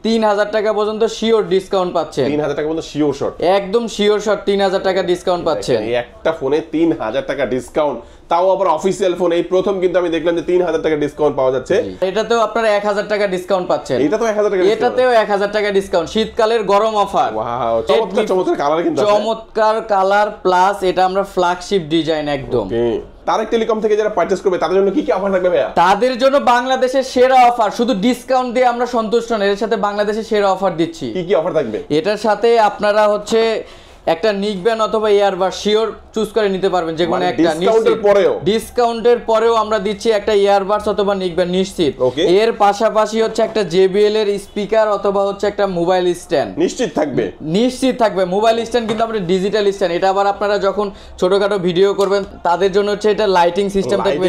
3000 টাকা পর্যন্ত sure discount পাচ্ছেন। 3000 টাকা পর্যন্ত শিওর শট, একদম শিওর শট 3000 টাকা ডিসকাউন্ট পাচ্ছেন। এই একটা ফোনে 3000 টাকা ডিসকাউন্ট, তাও আবার অফিসিয়াল ফোন। এই প্রথম কিন্তু আমি দেখলাম যে 3000 টাকা ডিসকাউন্ট পাওয়া যাচ্ছে। এটাতেও আপনারা 1000 টাকা ডিসকাউন্ট পাচ্ছেন। এটা তো 1000 টাকা, এটাতেও 1000 টাকা ডিসকাউন্ট, শীতকালের গরম অফার। ওয়াও, চমৎকার চমৎকার কালার কিন্তু আছে। চমৎকার কালার প্লাস এটা আমরা ফ্ল্যাগশিপ ডিজাইন একদম। তারেক টেলিকম থেকে যারা পারচেজ করবে তাদের জন্য কি কি অফার থাকবে ভাইয়া? তাদের জন্য বাংলাদেশের সেরা অফার, শুধু ডিসকাউন্ট দিয়ে আমরা সন্তুষ্ট না, এর সাথে বাংলাদেশের সেরা অফার দিচ্ছি। কি কি অফার থাকবে? এটার সাথে আপনারা হচ্ছে একটা নিকব্যান অথবা ইয়ারবাড শিওর চুজ করে নিতে পারবেন, যে কোনো একটা। ডিসকাউন্টের পরেও আমরা দিচ্ছি একটা ইয়ারবাডস অথবা নিকব্যান নিশ্চিত। এর পাশাপাশি হচ্ছে একটা JBL এর স্পিকার অথবা হচ্ছে একটা মোবাইল স্ট্যান্ড নিশ্চিত থাকবে। মোবাইল স্ট্যান্ড কিন্তু আমরা ডিজিটাল স্ট্যান্ড, এটা আবার আপনারা যখন ছোটখাটো ভিডিও করবেন তাদের জন্য হচ্ছে এটা লাইটিং সিস্টেম থাকবে,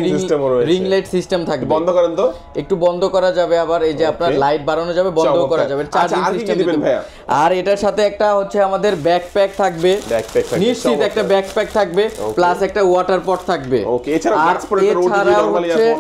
রিং লাইট সিস্টেম থাকবে। বন্ধ করেন তো, একটু বন্ধ করা যাবে, আবার এই যে আপনার লাইট বাড়ানো যাবে, বন্ধ করা যাবে, চার্জিং সিস্টেম দিবেন। আর এটার সাথে একটা হচ্ছে আমাদের ব্যাকপ্যাক থাকবে, নিশ্চিত একটা ব্যাকপ্যাক থাকবে, প্লাস একটা ওয়াটার পট থাকবে।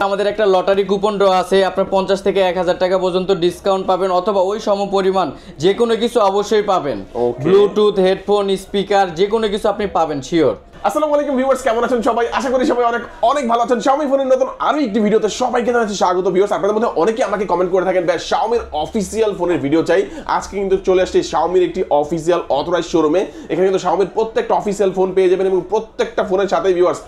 আমাদের একটা লটারি কুপন ড্র আছে, আপনার 50 থেকে 1000 টাকা পর্যন্ত ডিসকাউন্ট পাবেন, অথবা ওই সমপরিমাণ যে কোনো কিছু অবশ্যই পাবেন। ব্লুটুথ, হেডফোন, স্পিকার যে কোনো কিছু আপনি পাবেন শিওর। আসসালামু আলাইকুম ভিউয়ার্স, কেমন আছেন সবাই? আশা করি সবাই অনেক অনেক ভালো আছেন। Xiaomi ফোনের নতুন আরো একটি ভিডিওতে সবাইকে জানাচ্ছি স্বাগত। ভিউয়ার্স, আপনাদের মধ্যে অনেকেই আমাকে কমেন্ট করে থাকেন ভাই Xiaomi অফিশিয়াল ফোনের ভিডিও চাই। আজকে কিন্তু চলে আসছে Xiaomi একটি অফিশিয়াল অথরাইজড শোরুমে। এখানে কিন্তু Xiaomi প্রত্যেকটা অফিশিয়াল ফোন পেয়ে যাবেন এবং প্রত্যেকটা ফোনের সাথে ভিউয়ার্স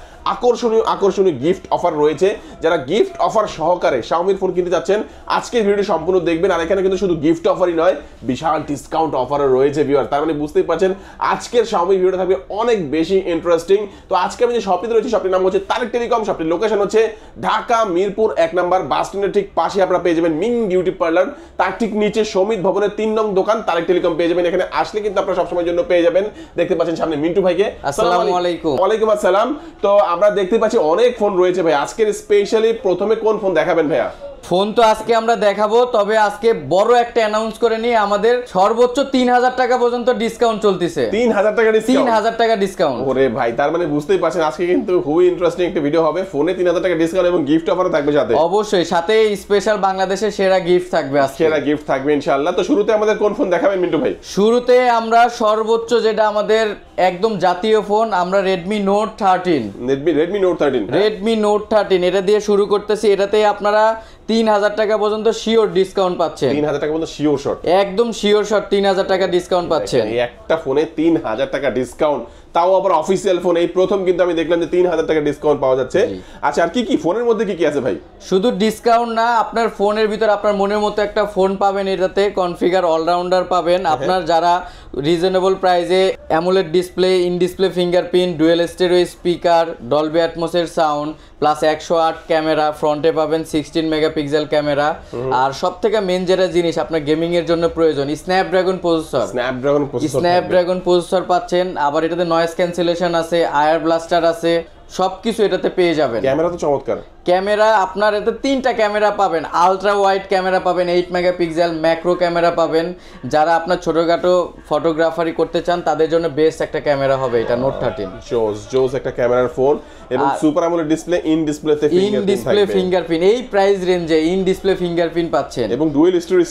আকর্ষণীয় গিফট অফার রয়েছে। যারা গিফট অফার সহকারে Xiaomi ফোন কিনতে যাচ্ছেন আজকের ভিডিও সম্পূর্ণ দেখবেন। আর এখানে কিন্তু শুধু গিফট অফারই নয়, বিশাল ডিসকাউন্ট অফারও রয়েছে ভিউয়ার্স। তার মানে বুঝতেই পারছেন আজকের Xiaomi ভিডিওটা থাকবে অনেক বেশি ইন্টারেস্টিং। তো আজকে আমি যে শপটিতে রয়েছি, শপটির নাম হচ্ছে তারেক টেলিকম। শপটির লোকেশন হচ্ছে ঢাকা মিরপুর 1 নম্বর বাস স্ট্যান্ডের ঠিক পাশে আপনারা পেয়ে যাবেন মিং বিউটি পার্লার। তার ঠিক নিচে সমিত ভবনের 3 নং দোকান তারেক টেলিকম পেয়ে যাবেন। এখানে আসলে কিন্তু আপনারা সবসময়ের জন্য পেয়ে যাবেন। দেখতে পাচ্ছেন সামনে মিন্টু ভাইকে। আসসালামু আলাইকুম। ওয়ালাইকুম আসসালাম। তো আমরা দেখতে পাচ্ছি অনেক ফোন রয়েছে ভাই। আজকের স্পেশালি প্রথমে কোন ফোন দেখাবেন ভাইয়া? ফোন তো আজকে আমরা দেখাবো, তবে আজকে বড় একটা অ্যানাউন্স করে নিয়ে আমাদের সর্বোচ্চ 3000 টাকা পর্যন্ত ডিসকাউন্ট চলতেছে। 3000 টাকা ডিসকাউন্ট? 3000 টাকা ডিসকাউন্ট। ওরে ভাই, তার মানে বুঝতেই পারছেন আজকে কিন্তু খুবই ইন্টারেস্টিং একটা ভিডিও হবে। ফোনে 3000 টাকা ডিসকাউন্ট এবং গিফট অফারও থাকবে সাথে। অবশ্যই সাথে স্পেশাল বাংলাদেশের সেরা গিফট থাকবে আজকে। সেরা গিফট থাকবে ইনশাআল্লাহ। তো শুরুতে আমাদের কোন ফোন দেখাবেন মিন্টু ভাই? শুরুতে আমরা সর্বোচ্চ যেটা আমাদের একদম জাতীয় ফোন, আমরা Redmi Note 13 এটা দিয়ে শুরু করতেছি। এটাতে আপনারা 3000 টাকা পর্যন্ত শিওর ডিসকাউন্ট পাচ্ছেন। 3000 টাকা পর্যন্ত শিওর শট, একদম শিওর শট 3000 টাকা ডিসকাউন্ট পাচ্ছেন। এই একটা ফোনে 3000 টাকা ডিসকাউন্ট, তাও আবার অফিসিয়াল ফোন। এই প্রথম কিন্তু আমি দেখলাম যে 3000 টাকা ডিসকাউন্ট পাওয়া যাচ্ছে। আচ্ছা, আর কি কি ফোনের মধ্যে কি কি আছে ভাই? শুধু ডিসকাউন্ট না, আপনার ফোনের ভিতর আপনার মনের মতো একটা ফোন পাবেন। এটাতে কনফিগার অলরাউন্ডার পাবেন। আপনার যারা রিজনেবল প্রাইসে AMOLED display, in display fingerprint, dual stereo speaker, Dolby অ্যাটমসের সাউন্ড, প্লাস 108 ক্যামেরা, ফ্রন্টে পাবেন 16 মেগাপিক্সেল ক্যামেরা। আর সবথেকে মেন যেটা জিনিস আপনার গেমিং এর জন্য প্রয়োজন, স্ন্যাপড্রাগন প্রসেসর পাচ্ছেন। আবার এটাতে নয়েজ ক্যান্সেলেশন আছে, আয়ার ব্লাস্টার আছে, সবকিছু এটাতে পেয়ে যাবেন। ক্যামেরা তো চমৎকার। ক্যামেরা আপনার এতে 3টা ক্যামেরা পাবেন। আলট্রা ওয়াইড ক্যামেরা পাবেন 8 মেগাপিক্সেল, ম্যাক্রো ক্যামেরা পাবেন। যারা আপনার ছোটখাটো ফটোগ্রাফারি করতে চান তাদের জন্য বেস্ট একটা ক্যামেরা হবে এটা Note 13। জোস একটা ক্যামেরার ফোন এবং সুপার অ্যামোলেড ডিসপ্লে, ইন ডিসপ্লেতে ফিঙ্গারপ্রিন্ট। এই প্রাইস রেঞ্জে ইন ডিসপ্লে ফিঙ্গারপ্রিন্ট পাচ্ছেন এবং ডুয়েল স্টোরি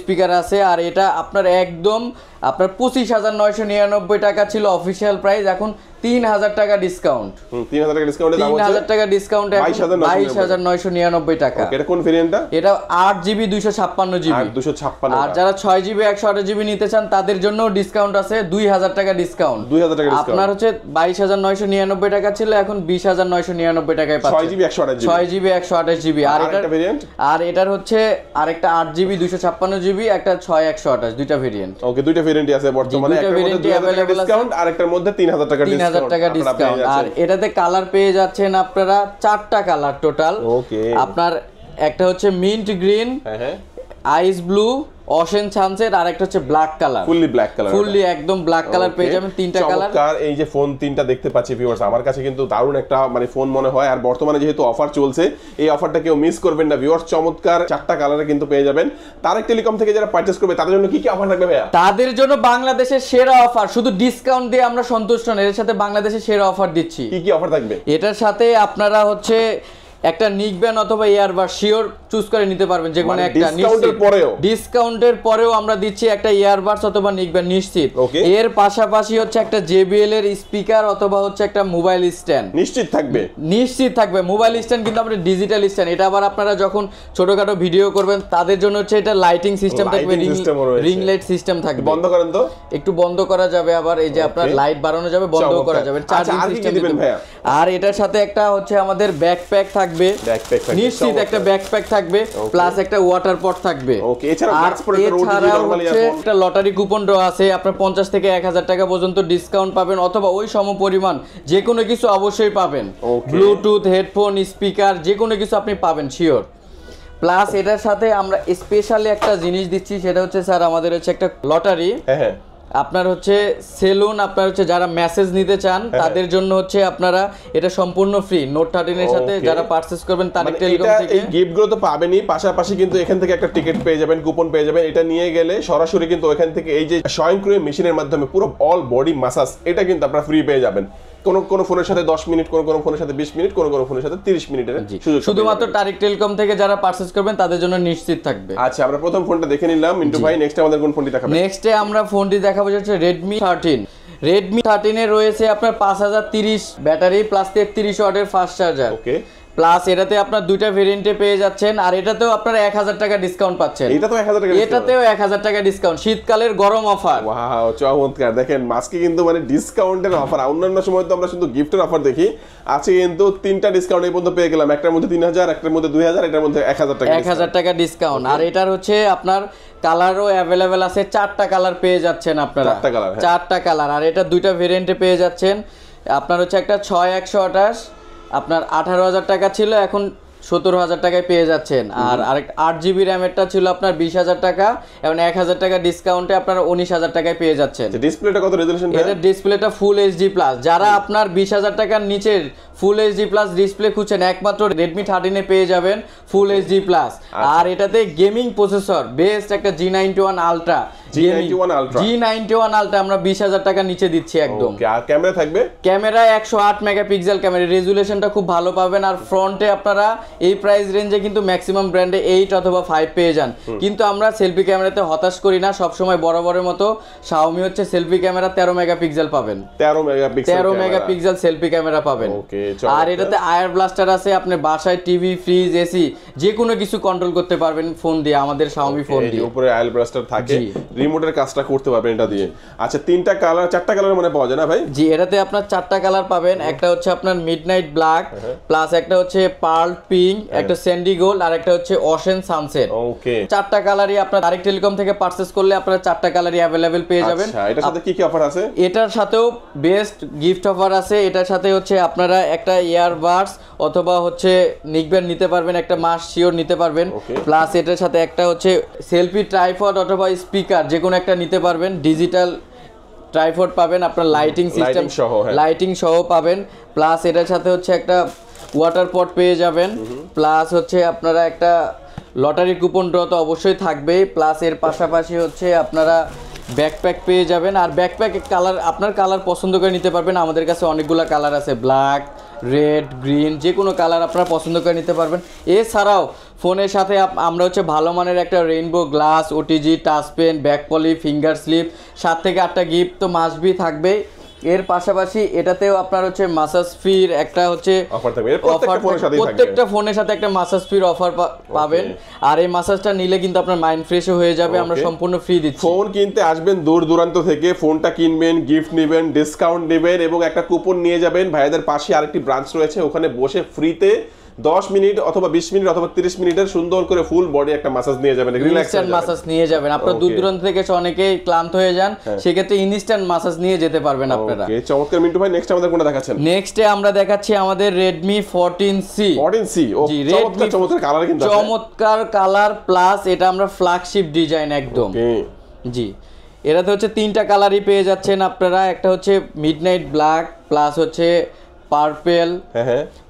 স্পিকার আছে। আর এটা আপনার একদম আপনার 25999 টাকা ছিল অফিশিয়াল প্রাইস, এখন 3000 টাকা ডিসকাউন্ট। 3000 টাকা ডিসকাউন্টে দাম হচ্ছে 3000 টাকা ডিসকাউন্ট, 22999 টাকা। এটা কোন ভেরিয়েন্টটা? এটা 8GB 256GB। আর যারা 6GB 128GB নিতে চান তাদের জন্য ডিসকাউন্ট আছে, 2000 টাকা ডিসকাউন্ট। আপনার হচ্ছে 22999 টাকা ছিল, এখন 20999 টাকায় পাচ্ছেন 6GB 128GB। আর এটার হচ্ছে আরেকটা 8GB 256GB, একটা 6128, দুইটা ভেরিয়েন্ট। ওকে, দুইটা ভেরিয়েন্টই আছে বর্তমানে। একটার মধ্যে 2000 টাকা ডিসকাউন্ট, আরেকটার মধ্যে 3000 টাকা ডিসকাউন্ট। আর এটাতে কালার পেয়ে যাচ্ছেন আপনারা 4টা কালার টোটাল। ওকে, আপনার একটা হচ্ছে মিন্ট গ্রিন, আইস ব্লু, অশেন সানসেট, আর একটা হচ্ছে ব্ল্যাক কালার, ফুললি একদম ব্ল্যাক কালার পেয়ে যাবেন। 3টা কালার। এই যে ফোন 3টা দেখতে পাচ্ছি ভিউয়ার্স, আমার কাছে কিন্তু দারুণ একটা মানে ফোন মনে হয়। আর বর্তমানে যেহেতু অফার চলছে, এই অফারটা কেউ মিস করবেন না ভিউয়ার্স। চমৎকার 4টা কালারে কিন্তু পেয়ে যাবেন। তারেক টেলিকম থেকে যারা পারচেজ করবে তাদের জন্য কি কি অফার থাকবে ভাইয়া? তাদের জন্য বাংলাদেশের সেরা অফার, শুধু ডিসকাউন্ট দিয়ে আমরা সন্তুষ্ট না, এর সাথে বাংলাদেশের সেরা অফার দিচ্ছি। কি কি অফার থাকবে? এটার সাথে আপনারা হচ্ছে একটা নিকবেন অথবা ইয়ারবাড শিওর চুজ করে নিতে পারবেন, যে কোনো একটা ডিসকাউন্টের পরেও আমরা দিচ্ছি একটা ইয়ারবাডস অথবা নিকবেন নিশ্চিত। এর পাশাপাশি হচ্ছে একটা JBL এর স্পিকার অথবা হচ্ছে একটা মোবাইল স্ট্যান্ড নিশ্চিত থাকবে। মোবাইল স্ট্যান্ড কিন্তু আমরা ডিজিটাল স্ট্যান্ড, এটা আবার আপনারা যখন ছোটখাটো ভিডিও করবেন তাদের জন্য হচ্ছে এটা লাইটিং সিস্টেম থাকবে, রিং লাইট সিস্টেম থাকবে। বন্ধ করেন তো, একটু বন্ধ করা যাবে, আবার এই যে আপনার লাইট বাড়ানো যাবে, বন্ধ করা যাবে, চার্জিং সিস্টেম দিবেন ভাইয়া। আর এটার সাথে একটা হচ্ছে আমাদের ব্যাকপ্যাক থাকবে, নিশ্চিত একটা ব্যাকপ্যাক থাকবে, প্লাস একটা ওয়াটার পট থাকবে। ওকে, এছাড়াও একটা লটারি কুপন ড্র আছে, আপনার 50 থেকে 1000 টাকা পর্যন্ত ডিসকাউন্ট পাবেন, অথবা ওই সমপরিমাণ যে কোনো কিছু অবশ্যই পাবেন। ব্লুটুথ, হেডফোন, স্পিকার যে কোনো কিছু আপনি পাবেন শিওর। প্লাস এটার সাথে আমরা স্পেশালি একটা জিনিস দিচ্ছি, সেটা হচ্ছে স্যার আমাদের হচ্ছে একটা লটারি। আপনার হচ্ছে সেলুন, আপনার হচ্ছে যারা মেসেজ নিতে চান তাদের জন্য হচ্ছে আপনারা এটা সম্পূর্ণ ফ্রি। নোট 13 এর সাথে যারা পারচেজ করবেন তারিক টেলিকম থেকে এই গিফটগুলো তো পাবেনই, পাশাপাশি কিন্তু এখান থেকে একটা টিকিট পেয়ে যাবেন, কুপন পেয়ে যাবেন। এটা নিয়ে গেলে সরাসরি কিন্তু ওখান থেকে এই যে স্বয়ংক্রিয় মেশিনের মাধ্যমে পুরো অল বডি ম্যাসাজ এটা কিন্তু আপনারা ফ্রি পেয়ে যাবেন। কোন ফোনের সাথে 10 মিনিট, কোন ফোনের সাথে 20 মিনিট, কোন ফোনের সাথে 30 মিনিটের সুযোগ শুধুমাত্র তারিক টেলিকম থেকে যারা পারচেজ করবেন তাদের জন্য নিশ্চিত থাকবে। আচ্ছা, আমরা প্রথম ফোনটা দেখে নিলাম মিন্টু ভাই, নেক্সট আমাদের কোন ফোনটি দেখাবেন? নেক্সটে আমরা ফোনটি দেখাবো হচ্ছে Redmi 13। Redmi 13 এ রয়েছে আপনার 5030 ব্যাটারি প্লাস 33 ওয়াটের ফাস্ট চার্জার। ওকে, প্লাস এটাতে আপনার দুইটা ভেরিয়েন্টে পেয়ে যাচ্ছেন, আর এটাতেও আপনারা 1000 টাকা ডিসকাউন্ট পাচ্ছেন। এটাতেও 1000 টাকা ডিসকাউন্ট, শীতকালের গরম অফার। ওয়াও, চমৎকার। দেখেন আজকে কিন্তু মানে ডিসকাউন্টের অফার, অন্যান্য সময় তো আমরা শুধু গিফটের অফার দেখি, আজকে কিন্তু তিনটা ডিসকাউন্ট এই পর্যন্ত পেয়ে গেলাম। একটার মধ্যে 3000, একটার মধ্যে 2000, এটার মধ্যে 1000 টাকা ডিসকাউন্ট। আর এটার হচ্ছে আপনার কালারও অ্যাভেলেবেল আছে, 4টা কালার পেয়ে যাচ্ছেন আপনারা, 4টা কালার। আর এটা দুইটা ভেরিয়েন্টে পেয়ে যাচ্ছেন। আপনার হচ্ছে একটা 6128 আপনার 18,000 টাকা ছিল, এখন 17,000 টাকায় পেয়ে যাচ্ছেন। আর আরেকটা 8GB র্যামেরটা ছিল আপনার 20,000 টাকা, এবং 1000 টাকা ডিসকাউন্টে আপনারা 19,000 টাকায় পেয়ে যাচ্ছেন। ডিসপ্লেটা কত রেজোলিউশন? এটা ডিসপ্লেটা ফুল HD প্লাস। যারা আপনার 20,000 টাকার নিচের ফুল HD প্লাস ডিসপ্লে খুঁজছেন একমাত্র Redmi 13 এ পেয়ে যাবেন ফুল HD প্লাস। আর এটাতে গেমিং প্রসেসর বেস্ট একটা G91 Ultra, G91 Ultra আমরা 20,000 টাকা নিচে দিচ্ছি একদম। আর ক্যামেরা থাকবে, ক্যামেরা 108 মেগাপিক্সেল ক্যামেরা, রেজুলেশনটা খুব ভালো পাবেন। আর ফ্রন্টে আপনারা এই প্রাইস রেঞ্জে কিন্তু ম্যাক্সিমাম ব্র্যান্ডে 8 অথবা 5 পেয়ে যান, কিন্তু আমরা সেলফি ক্যামেরাতে হতাশ করি না, সব সময় বরাবরের মতো Xiaomi হচ্ছে সেলফি ক্যামেরা 13 মেগাপিক্সেল পাবেন, 13 মেগাপিক্সেল সেলফি ক্যামেরা পাবেন। আর এটাতে আয়ার ব্লাস্টার আছে, আপনি বাসায় টিভি, ফ্রিজ, এসি যে কোনো কিছু কন্ট্রোল করতে পারবেন ফোন দিয়ে, আমাদের Xiaomi ফোন দিয়ে। উপরে আয়ার ব্লাস্টার থাকে, রিমোটের কাজটা করতে পারবেন এটা দিয়ে। আচ্ছা, 3টা কালার, 4টা কালার মানে পাওয়া যায় না ভাই? জি, এটাতে আপনার 4টা কালার পাবেন। একটা হচ্ছে আপনার মিডনাইট ব্ল্যাক, প্লাস একটা হচ্ছে পার্ল পিঙ্ক, একটা স্যান্ডি গোল্ড, আর একটা হচ্ছে ওশেন সানসেট। ওকে, 4টা কালারই আপনার ডাইরেক্ট টেলিকম থেকে পারচেজ করলে আপনারা 4টা কালারই अवेलेबल পেয়ে যাবেন। আচ্ছা, এটার সাথে কি কি অফার আছে? এটার সাথেও বেস্ট গিফট অফার আছে। এটার সাথে হচ্ছে আপনারা একটা ইয়ারবাডস অথবা হচ্ছে নিকবেন নিতে পারবেন, একটা মাস শিওর নিতে পারবেন। প্লাস এটার সাথে একটা হচ্ছে সেলফি ট্রাইপড অথবা স্পিকার যে কোনো একটা নিতে পারবেন, ডিজিটাল ট্রাইপড পাবেন, আপনার লাইটিং সিস্টেম সহ, লাইটিং সহ পাবেন। প্লাস এটার সাথে হচ্ছে একটা ওয়াটার পট পেয়ে যাবেন। প্লাস হচ্ছে আপনারা একটা লটারি কুপন ড্র তো অবশ্যই থাকবে। প্লাস এর পাশাপাশি হচ্ছে আপনারা ব্যাকপ্যাক পেয়ে যাবেন। আর ব্যাকপ্যাক কালার আপনার কালার পছন্দ করে নিতে পারবেন, আমাদের কাছে অনেকগুলো কালার আছে, ব্ল্যাক, রেড, গ্রিন, যে কোনো কালার আপনারা পছন্দ করে নিতে পারবেন। এছাড়াও ফোনের সাথে আমরা হচ্ছে ভালো মানের একটা rainbow glass, OTG, touch pen, back poly, finger slip, 7 থেকে 8টা গিফট তো মাস্ট বি থাকবে। এর পাশাপাশি এটাতেও আপনার হচ্ছে মাসাজ ফ্রির একটা হচ্ছে অফার থাকবে, প্রত্যেকটা ফোনের সাথে একটা মাসাজ ফ্রির অফার পাবেন। আর এই মাসাজটা নিলে কিন্তু আপনার মাইন্ড ফ্রেশও হয়ে যাবে, আমরা সম্পূর্ণ ফ্রি দিচ্ছি। ফোন কিনতে আসবেন দূর দূরান্ত থেকে, ফোনটা কিনবেন, গিফট নেবেন, ডিসকাউন্ট নেবেন এবং একটা কুপন নিয়ে যাবেন। ভাইদের পাশে আরেকটি ব্রাঞ্চ রয়েছে, ওখানে বসে ফ্রিতে 10 মিনিট অথবা 20 মিনিট অথবা 30 মিনিটের সুন্দর করে ফুল বডি একটা মাসাজ নিয়ে যাবেন, ইনস্ট্যান্ট মাসাজ নিয়ে যাবেন। আপনারা দূর দূরান্ত থেকে অনেকেই ক্লান্ত হয়ে যান, সেক্ষেত্রে ইনস্ট্যান্ট মাসাজ নিয়ে যেতে পারবেন আপনারা। ওকে, চমৎকার। মিন্টু ভাই, নেক্সট আমাদের কোনটা দেখাচ্ছেন? নেক্সটে আমরা দেখাচ্ছি আমাদের Redmi 14C। 14C, ও চমৎকার চমৎকার কালার, কিন্তু চমৎকার কালার, প্লাস এটা আমরা ফ্ল্যাগশিপ ডিজাইন একদম। ওকে, জি, এটাতে হচ্ছে 3টা কালারই পেয়ে যাচ্ছেন আপনারা। একটা হচ্ছে মিডনাইট ব্ল্যাক, প্লাস হচ্ছে পার্পেল,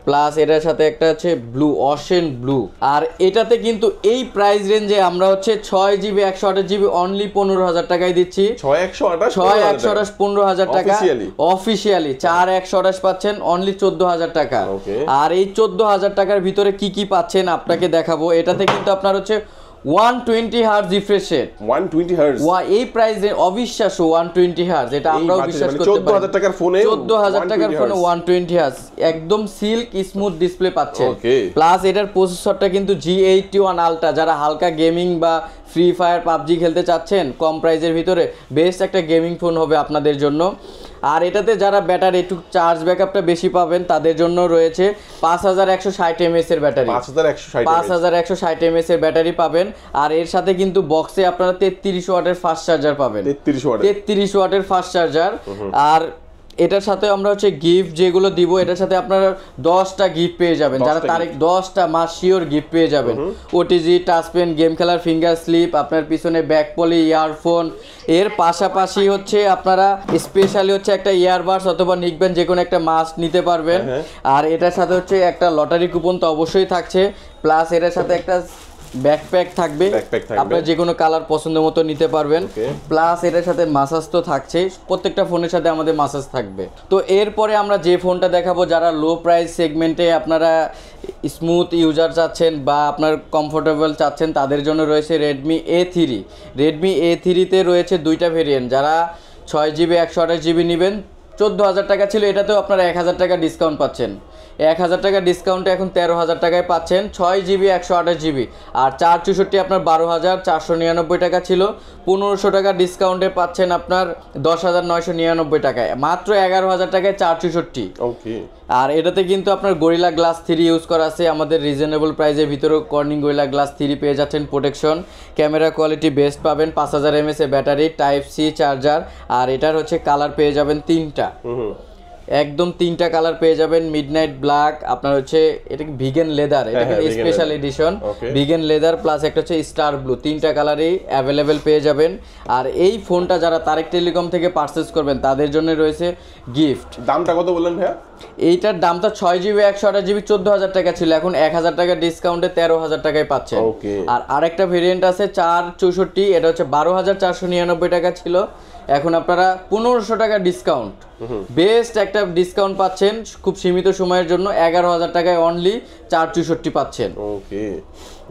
প্লাস এটার সাথে একটা হচ্ছে ব্লু, অশেন ব্লু। আর এটাতে কিন্তু এই প্রাইস রেঞ্জে আমরা হচ্ছে 6GB 128GB অনলি 15,000 টাকায় দিচ্ছি। 6/128 15,000 টাকা অফিসিয়ালি। 4/128 পাচ্ছেন অনলি 14,000 টাকা। আর এই 14,000 টাকার ভিতরে কি কি পাচ্ছেন আপনাকে দেখাবো। এটাতে কিন্তু আপনার হচ্ছে 120 হার্জ রিফ্রেশ রেট। 120 হার্জ এই প্রাইসে অবিশ্বাস্য 120 হার্জ, এটা আমরাও বিশ্বাস করতে পারি। 14,000 টাকার ফোনে 14,000 টাকার ফোনে 120 হার্জ একদম সিল্ক স্মুথ ডিসপ্লে পাচ্ছেন। প্লাস এটার প্রসেসরটা কিন্তু G81 আলট্রা। যারা হালকা গেমিং বা ফ্রি ফায়ার পাবজি খেলতে চাচ্ছেন কম প্রাইসের ভিতরে, বেস্ট একটা গেমিং ফোন হবে আপনাদের জন্য। আর এটাতে যারা ব্যাটারি একটু চার্জ ব্যাকআপটা বেশি পাবেন তাদের জন্য রয়েছে 5160 mAh এর ব্যাটারি। 5160 mAh এর ব্যাটারি পাবেন। আর এর সাথে কিন্তু বক্সে আপনারা 33 ওয়াটের ফাস্ট চার্জার পাবেন। 33 ওয়াটের ফাস্ট চার্জার। আর এটার সাথে আমরা হচ্ছে গিফট যেগুলো দিব, এটার সাথে আপনারা 10টা গিফট পেয়ে যাবেন। যারা তারিখ 10টা মাস শিওর গিফট পেয়ে যাবেন। ওটিজি, টাচ পেন, গেম খেলার ফিঙ্গার স্লিপ, আপনার পিছনে ব্যাক পলি, ইয়ারফোন। এর পাশাপাশি হচ্ছে আপনারা স্পেশালি হচ্ছে একটা ইয়ারবাডস অথবা নিকবেন যে কোনো একটা মাস্ক নিতে পারবেন। আর এটার সাথে হচ্ছে একটা লটারি কুপন তো অবশ্যই থাকছে। প্লাস এটার সাথে একটা ব্যাকপ্যাক থাকবে, আপনারা যে কোনো কালার পছন্দ মতো নিতে পারবেন। প্লাস এটার সাথে মাসাজ তো থাকছে, প্রত্যেকটা ফোনের সাথে আমাদের মাসাজ থাকবে। তো এরপরে আমরা যে ফোনটা দেখাবো, যারা লো প্রাইস সেগমেন্টে আপনারা স্মুথ ইউজার চাচ্ছেন বা আপনার কমফোর্টেবল চাচ্ছেন তাদের জন্য রয়েছে রেডমি A3। রেডমি A3-তে রয়েছে দুইটা ভেরিয়েন্ট। যারা 6GB 128GB নেবেন 14,000 টাকা ছিল, এটাতেও আপনারা 1,000 টাকা ডিসকাউন্ট পাচ্ছেন। 1,000 টাকা ডিসকাউন্টে এখন 13,000 টাকায় পাচ্ছেন 6GB 128GB। আর 464 আপনার 12,499 টাকা ছিল, 1500 টাকা ডিসকাউন্টে পাচ্ছেন আপনার 10,999 টাকায়, মাত্র 11,000 টাকায় 464। আর এটাতে কিন্তু আপনার গরিলা গ্লাস 3 ইউজ করা আছে আমাদের রিজনেবল প্রাইসের ভিতরেও। কর্নিং গরিলা গ্লাস 3 পেয়ে যাচ্ছেন প্রোটেকশন, ক্যামেরা কোয়ালিটি বেস্ট পাবেন, 5000 mAh battery, type C charger. আর এটার হচ্ছে কালার পেয়ে যাবেন 3টা, একদম 3টা কালার পেয়ে যাবেন। মিডনাইট ব্ল্যাক, আপনার হচ্ছে এটা ভিগান লেদার, এটা special edition vegan leather, plus একটা হচ্ছে স্টার ব্লু। 3টা কালারই অ্যাভেলেবেল পেয়ে যাবেন। আর এই ফোনটা যারা তারেক টেলিকম থেকে পারচেজ করবেন তাদের জন্য রয়েছে গিফট। দামটা কত বললেন ভাইয়া? এইটার দামটা 6GB 128GB 14,000 টাকা ছিল, এখন 1,000 টাকা ডিসকাউন্টে 13,000 টাকায় পাচ্ছেন। আর আরেকটা ভেরিয়েন্ট আছে 464, এটা হচ্ছে 12,499 টাকা ছিল, এখন আপনারা 1500 টাকা ডিসকাউন্ট, বেস্ট একটা ডিসকাউন্ট পাচ্ছেন খুব সীমিত সময়ের জন্য। 11,000 টাকায় অনলি 464 পাচ্ছেন। ওকে,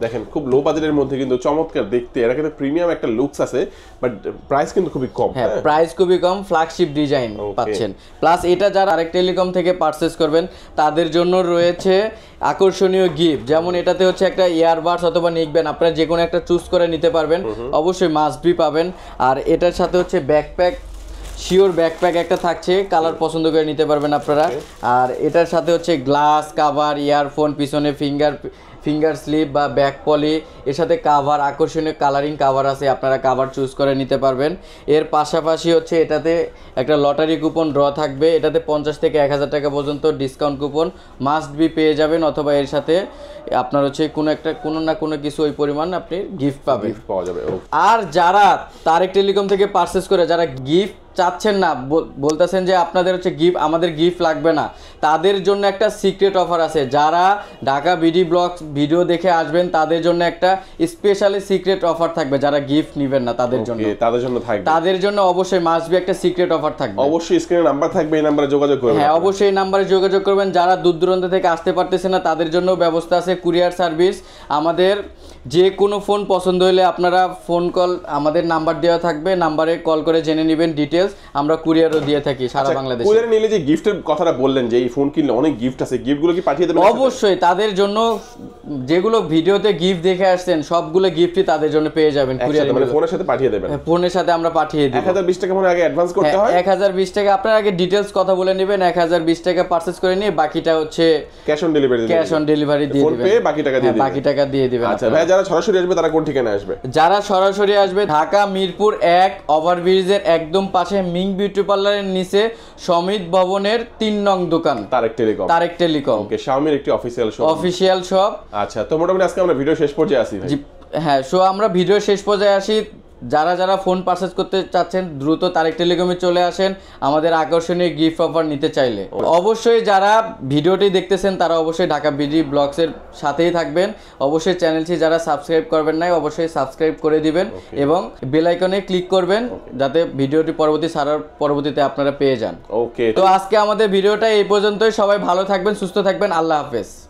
দেখেন খুব লো বাজেটের মধ্যে কিন্তু চমৎকার দেখতে, এটা কিন্তু প্রিমিয়াম একটা লুকস আছে, বাট প্রাইস কিন্তু খুবই কম। হ্যাঁ, প্রাইস খুবই কম, ফ্ল্যাগশিপ ডিজাইন পাচ্ছেন। প্লাস এটা যারা আরেক টেলিকম থেকে পারচেজ করবেন তাদের জন্য রয়েছে আকর্ষণীয় গিফট। যেমন এটাতে হচ্ছে একটা ইয়ারবাডস অথবা নিকবেন, আপনারা যে কোনো একটা চুজ করে নিতে পারবেন, অবশ্যই মাস্ট বি পাবেন। আর এটার সাথে হচ্ছে ব্যাকপ্যাক, শিওর ব্যাকপ্যাক একটা থাকছে, কালার পছন্দ করে নিতে পারবেন আপনারা। আর এটার সাথে হচ্ছে গ্লাস কাভার, ইয়ারফোন, পিছনে ফিঙ্গার স্লিপ বা ব্যাক পলি, এর সাথে কাভার, আকর্ষণীয় কালারিং কাভার আছে, আপনারা কাভার চুজ করে নিতে পারবেন। এর পাশাপাশি হচ্ছে এটাতে একটা লটারি কুপন ড্র থাকবে, এটাতে 50 থেকে 1,000 টাকা পর্যন্ত ডিসকাউন্ট কুপন মাস্ট বি পেয়ে যাবেন, অথবা এর সাথে আপনার হচ্ছে কোনো না কোনো কিছু ওই পরিমাণ আপনি গিফট পাবেন, পাওয়া যাবে। আর যারা তারেক টেলিকম থেকে পারচেজ করে যারা গিফট চাচ্ছেন না, বলতেছেন যে আপনাদের হচ্ছে গিফট, আমাদের গিফট লাগবে না, তাদের জন্য একটা সিক্রেট অফার আছে। যারা ঢাকা বিডি ব্লগস ভিডিও দেখে আসবেন তাদের জন্য একটা স্পেশালি সিক্রেট অফার থাকবে। যারা গিফট নেবেন না তাদের জন্য থাকবে, তাদের জন্য অবশ্যই মাস্ট বি একটা সিক্রেট অফার থাকবে। অবশ্যই স্ক্রিনে নাম্বার থাকবে, এই নম্বরে যোগাযোগ করবেন। হ্যাঁ, অবশ্যই এই নম্বরে যোগাযোগ করবেন। যারা দূর দূরান্ত থেকে আসতে পারতেছেন না তাদের জন্য ব্যবস্থা আছে কুরিয়ার সার্ভিস। আমাদের যে কোনো ফোন পছন্দ হলে আপনারা ফোন কল, আমাদের নাম্বার দেওয়া থাকবে, নাম্বারে কল করে জেনে নেবেন ডিটেলস, আমরা কুরিয়ারও দিয়ে থাকি সারা বাংলাদেশে। কুরিয়ারে নিলে যে গিফটের কথাটা বললেন যে এই ফোন কিনলে অনেক গিফট আছে, গিফটগুলো কি পাঠিয়ে দেবেন? অবশ্যই, তাদের জন্য যেগুলো ভিডিওতে গিফট দেখে আসছেন সবগুলো গিফটই তাদের জন্য পেয়ে যাবেন কুরিয়ারে, মানে ফোনের সাথে পাঠিয়ে দেবেন। ফোনের সাথে আমরা পাঠিয়ে দিই। 1020 টাকা মনে আগে অ্যাডভান্স করতে হয়। 1020 টাকা আপনারা আগে ডিটেলস কথা বলে নেবেন, 1020 টাকা পারচেজ করে নিয়ে বাকিটা হচ্ছে ক্যাশ অন ডেলিভারি দিয়ে দিবেন। ফোন পে বাকি টাকা দিয়ে দিবেন। আচ্ছা ভাই, যারা সরাসরি আসবে তারা কোন ঠিকানায় আসবে? যারা সরাসরি আসবে ঢাকা মিরপুর 1 ওভারব্রিজের একদম পাশে মিং বিউটি পার্লারের নিচে সমিত ভবনের 3 নং দোকান, তারেক টেলিকম। ওকে, শাওমির একটি অফিশিয়াল শপ। আচ্ছা, তো মোটামুটি আজকে আমরা ভিডিও শেষ পর্যায়ে আসি ভাই। হ্যাঁ, সো আমরা ভিডিও শেষ পর্যায়ে আসি। যারা যারা ফোন পারচেজ করতে চাচ্ছেন দ্রুত তারেক টেলিকমে চলে আসেন আমাদের আকর্ষণীয় গিফট অফার নিতে চাইলে। অবশ্যই যারা ভিডিওটি দেখতেছেন তারা অবশ্যই ঢাকা বিডি ব্লগসের সাথেই থাকবেন। অবশ্যই চ্যানেলটি যারা সাবস্ক্রাইব করবেন নাই অবশ্যই সাবস্ক্রাইব করে দিবেন এবং বেল আইকনে ক্লিক করবেন যাতে ভিডিওটি পরবর্তীতে আপনারা পেয়ে যান। ওকে, তো আজকে আমাদের ভিডিওটা এই পর্যন্তই। সবাই ভালো থাকবেন, সুস্থ থাকবেন, আল্লাহ হাফেজ।